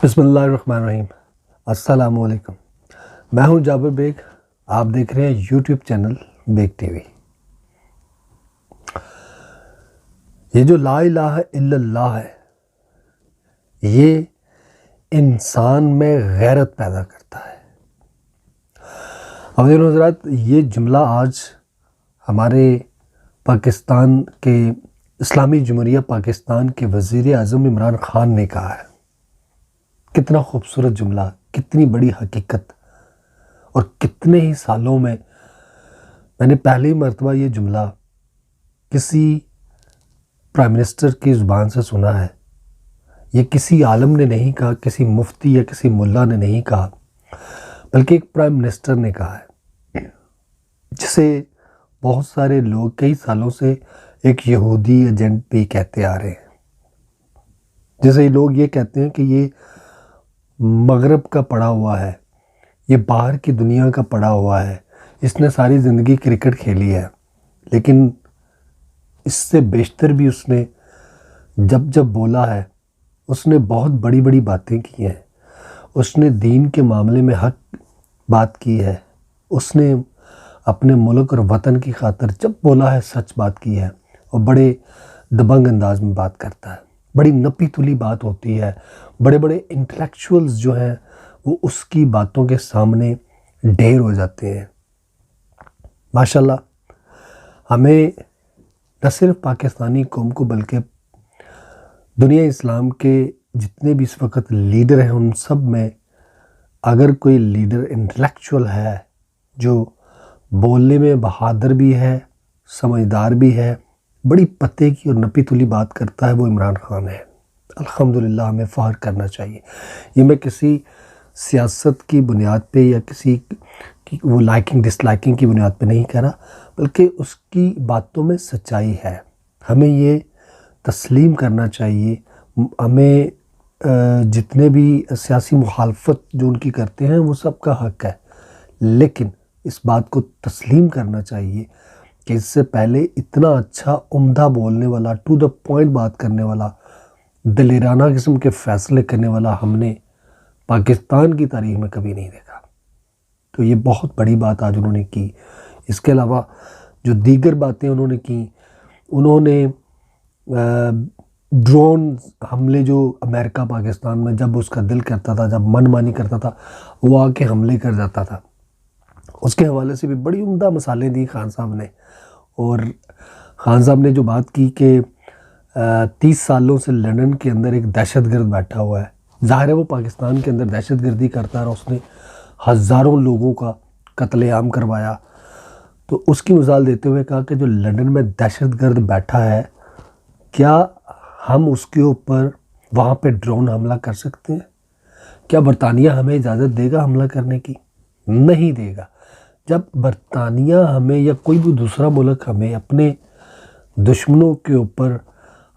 بسم اللہ الرحمن الرحیم۔ السلام علیکم، میں ہوں جابر بیگ، آپ دیکھ رہے ہیں YouTube channel Baig T V. یہ جو لا الہ الا اللہ ہے، یہ انسان میں غیرت پیدا کرتا ہے۔ حضرات حضرات، یہ جملہ آج ہمارے پاکستان کے اسلامی جمہوریہ پاکستان کے وزیر اعظم عمران خان نے کہا ہے۔ کتنا خوبصورت جملہ، کتنی بڑی حقیقت، اور کتنے ہی سالوں میں نے پہلی مرتبہ یہ جملہ کسی پرائم منسٹر کی زبان سے سنا ہے۔ یہ کسی عالم نے نہیں کہا، کسی مفتی یا کسی ملا نے نہیں کہا، بلکہ ایک پرائم منسٹر نے کہا ہے، جسے بہت سارے لوگ کئی سالوں سے ایک یہودی ایجنٹ بھی کہتے آ رہے ہیں، جسے لوگ یہ کہتے ہیں کہ یہ مغرب کا پڑا ہوا ہے، یہ باہر کی دنیا کا پڑا ہوا ہے، اس نے ساری زندگی کرکٹ کھیلی ہے، لیکن اس سے بیشتر بھی اس نے جب بولا ہے، اس نے بہت بڑی بڑی باتیں کی ہیں۔ اس نے دین کے معاملے میں حق بات کی ہے، اس نے اپنے ملک اور وطن کی خاطر جب بولا ہے سچ بات کی ہے، اور بڑے دبنگ انداز میں بات کرتا ہے، بڑی نپی تلی بات ہوتی ہے، بڑے بڑے انٹلیکچوئلز جو ہیں وہ اس کی باتوں کے سامنے ڈھیر ہو جاتے ہیں۔ ماشاءاللہ، ہمیں نہ صرف پاکستانی قوم کو بلکہ دنیا اسلام کے جتنے بھی اس وقت لیڈر ہیں، ان سب میں اگر کوئی لیڈر انٹلیکچوئل ہے، جو بولنے میں بہادر بھی ہے، سمجھدار بھی ہے، بڑی پتے کی اور نپی تلی بات کرتا ہے، وہ عمران خان ہے۔ الحمدللہ، ہمیں فخر کرنا چاہیے۔ یہ میں کسی سیاست کی بنیاد پہ یا کسی کی وہ لائکنگ ڈس لائکنگ کی بنیاد پہ نہیں کہہ رہا، بلکہ اس کی باتوں میں سچائی ہے۔ ہمیں یہ تسلیم کرنا چاہیے۔ ہمیں جتنے بھی سیاسی مخالفت جو ان کی کرتے ہیں وہ سب کا حق ہے، لیکن اس بات کو تسلیم کرنا چاہیے کہ اس سے پہلے اتنا اچھا عمدہ بولنے والا، ٹو دا پوائنٹ بات کرنے والا، دلیرانہ قسم کے فیصلے کرنے والا ہم نے پاکستان کی تاریخ میں کبھی نہیں دیکھا۔ تو یہ بہت بڑی بات آج انہوں نے کی۔ اس کے علاوہ جو دیگر باتیں انہوں نے کی، انہوں نے ڈرون حملے جو امریکہ پاکستان میں جب اس کا دل کرتا تھا، جب من مانی کرتا تھا، وہ آ کے حملے کر جاتا تھا، اس کے حوالے سے بھی بڑی عمدہ مثالیں دی خان صاحب نے۔ اور خان صاحب نے جو بات کی کہ 30 سالوں سے لندن کے اندر ایک دہشت گرد بیٹھا ہوا ہے، ظاہر ہے وہ پاکستان کے اندر دہشت گردی کرتا ہے، اور اس نے ہزاروں لوگوں کا قتل عام کروایا۔ تو اس کی مثال دیتے ہوئے کہا کہ جو لندن میں دہشت گرد بیٹھا ہے، کیا ہم اس کے اوپر وہاں پہ ڈرون حملہ کر سکتے ہیں؟ کیا برطانیہ ہمیں اجازت دے گا حملہ کرنے کی؟ نہیں دے گا۔ جب برطانیہ ہمیں یا کوئی بھی دوسرا ملک ہمیں اپنے دشمنوں کے اوپر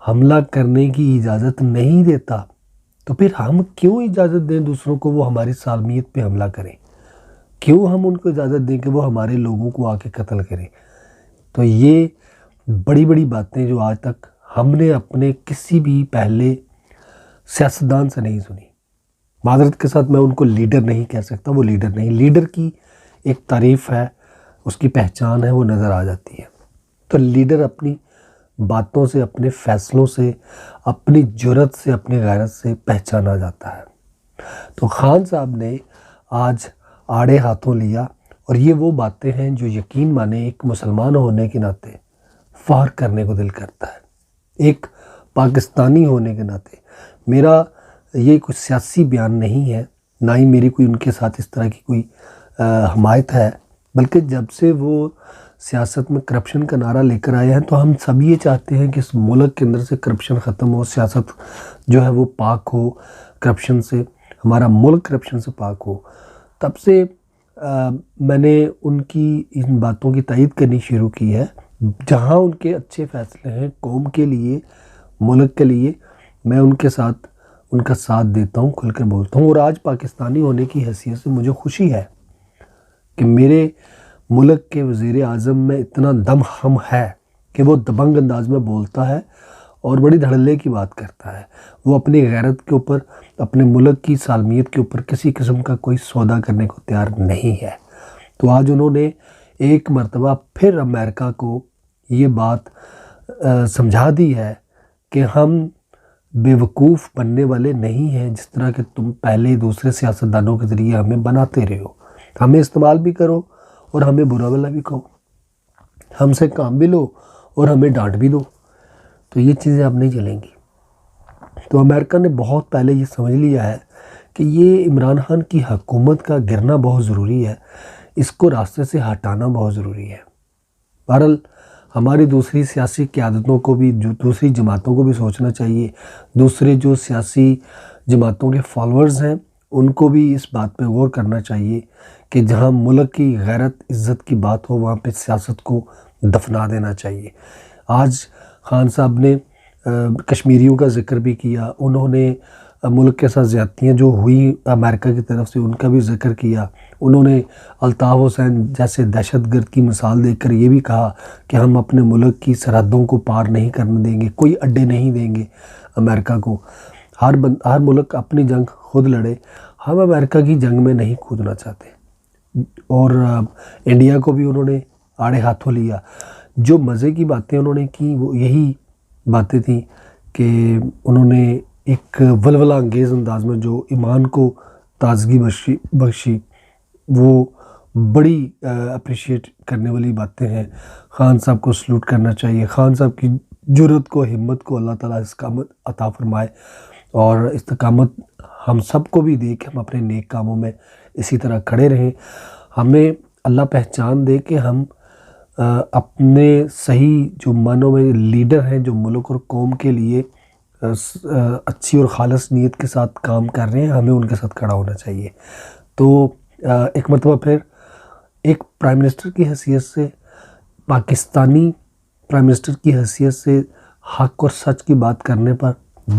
حملہ کرنے کی اجازت نہیں دیتا، تو پھر ہم کیوں اجازت دیں دوسروں کو وہ ہماری سالمیت پہ حملہ کریں؟ کیوں ہم ان کو اجازت دیں کہ وہ ہمارے لوگوں کو آ کے قتل کریں؟ تو یہ بڑی بڑی باتیں جو آج تک ہم نے اپنے کسی بھی پہلے سیاستدان سے نہیں سنی۔ معذرت کے ساتھ میں ان کو لیڈر نہیں کہہ سکتا، وہ لیڈر نہیں، لیڈر کی ایک تعریف ہے، اس کی پہچان ہے، وہ نظر آ جاتی ہے۔ تو لیڈر اپنی باتوں سے، اپنے فیصلوں سے، اپنی جرأت سے، اپنی غیرت سے پہچانا جاتا ہے۔ تو خان صاحب نے آج آڑے ہاتھوں لیا، اور یہ وہ باتیں ہیں جو یقین مانے ایک مسلمان ہونے کے ناطے فخر کرنے کو دل کرتا ہے۔ ایک پاکستانی ہونے کے ناطے میرا یہ کوئی سیاسی بیان نہیں ہے، نہ ہی میری کوئی ان کے ساتھ اس طرح کی کوئی حمایت ہے، بلکہ جب سے وہ سیاست میں کرپشن کا نعرہ لے کر آئے ہیں، تو ہم سب یہ چاہتے ہیں کہ اس ملک کے اندر سے کرپشن ختم ہو، سیاست جو ہے وہ پاک ہو کرپشن سے، ہمارا ملک کرپشن سے پاک ہو۔ تب سے میں نے ان کی ان باتوں کی تائید کرنی شروع کی ہے۔ جہاں ان کے اچھے فیصلے ہیں قوم کے لیے، ملک کے لیے، میں ان کے ساتھ ان کا ساتھ دیتا ہوں، کھل کر بولتا ہوں۔ اور آج پاکستانی ہونے کی حیثیت سے مجھے خوشی ہے کہ میرے ملک کے وزیر اعظم میں اتنا دم خم ہے کہ وہ دبنگ انداز میں بولتا ہے، اور بڑی دھڑلے کی بات کرتا ہے۔ وہ اپنی غیرت کے اوپر، اپنے ملک کی سالمیت کے اوپر کسی قسم کا کوئی سودا کرنے کو تیار نہیں ہے۔ تو آج انہوں نے ایک مرتبہ پھر امریکہ کو یہ بات سمجھا دی ہے کہ ہم بے وقوف بننے والے نہیں ہیں، جس طرح کہ تم پہلے دوسرے سیاستدانوں کے ذریعے ہمیں بناتے رہے ہو۔ ہمیں استعمال بھی کرو اور ہمیں برا بھلا بھی کہو، ہم سے کام بھی لو اور ہمیں ڈانٹ بھی دو، تو یہ چیزیں اب نہیں چلیں گی۔ تو امریکہ نے بہت پہلے یہ سمجھ لیا ہے کہ یہ عمران خان کی حکومت کا گرنا بہت ضروری ہے، اس کو راستے سے ہٹانا بہت ضروری ہے۔ بہرحال ہماری دوسری سیاسی قیادتوں کو بھی، جو دوسری جماعتوں کو بھی سوچنا چاہیے، دوسرے جو سیاسی جماعتوں کے فالورز ہیں ان کو بھی اس بات پہ غور کرنا چاہیے کہ جہاں ملک کی غیرت عزت کی بات ہو وہاں پہ سیاست کو دفنا دینا چاہیے۔ آج خان صاحب نے کشمیریوں کا ذکر بھی کیا، انہوں نے ملک کے ساتھ زیادتیاں جو ہوئی امریکہ کی طرف سے ان کا بھی ذکر کیا۔ انہوں نے الطاف حسین جیسے دہشت گرد کی مثال دے کر یہ بھی کہا کہ ہم اپنے ملک کی سرحدوں کو پار نہیں کرنے دیں گے، کوئی اڈے نہیں دیں گے امریکہ کو۔ ہر ملک اپنی جنگ خود لڑے، ہم امریکہ کی جنگ میں نہیں کودنا چاہتے۔ اور انڈیا کو بھی انہوں نے آڑے ہاتھوں لیا۔ جو مزے کی باتیں انہوں نے کی وہ یہی باتیں تھیں کہ انہوں نے ایک ولولہ انگیز انداز میں جو ایمان کو تازگی بخشی، وہ بڑی اپریشیٹ کرنے والی باتیں ہیں۔ خان صاحب کو سلوٹ کرنا چاہیے، خان صاحب کی جرأت کو، ہمت کو اللہ تعالیٰ استقامت عطا فرمائے، اور استقامت ہم سب کو بھی دے کہ ہم اپنے نیک کاموں میں اسی طرح کھڑے رہیں۔ ہمیں اللہ پہچان دے کہ ہم اپنے صحیح جو معنوں میں لیڈر ہیں، جو ملک اور قوم کے لیے اچھی اور خالص نیت کے ساتھ کام کر رہے ہیں، ہمیں ان کے ساتھ کھڑا ہونا چاہیے۔ تو ایک مرتبہ پھر ایک پرائم منسٹر کی حیثیت سے، پاکستانی پرائم منسٹر کی حیثیت سے حق اور سچ کی بات کرنے پر،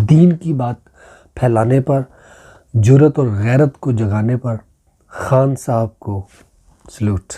دین کی بات پھیلانے پر، جرأت اور غیرت کو جگانے پر خان صاحب کو سلوٹ۔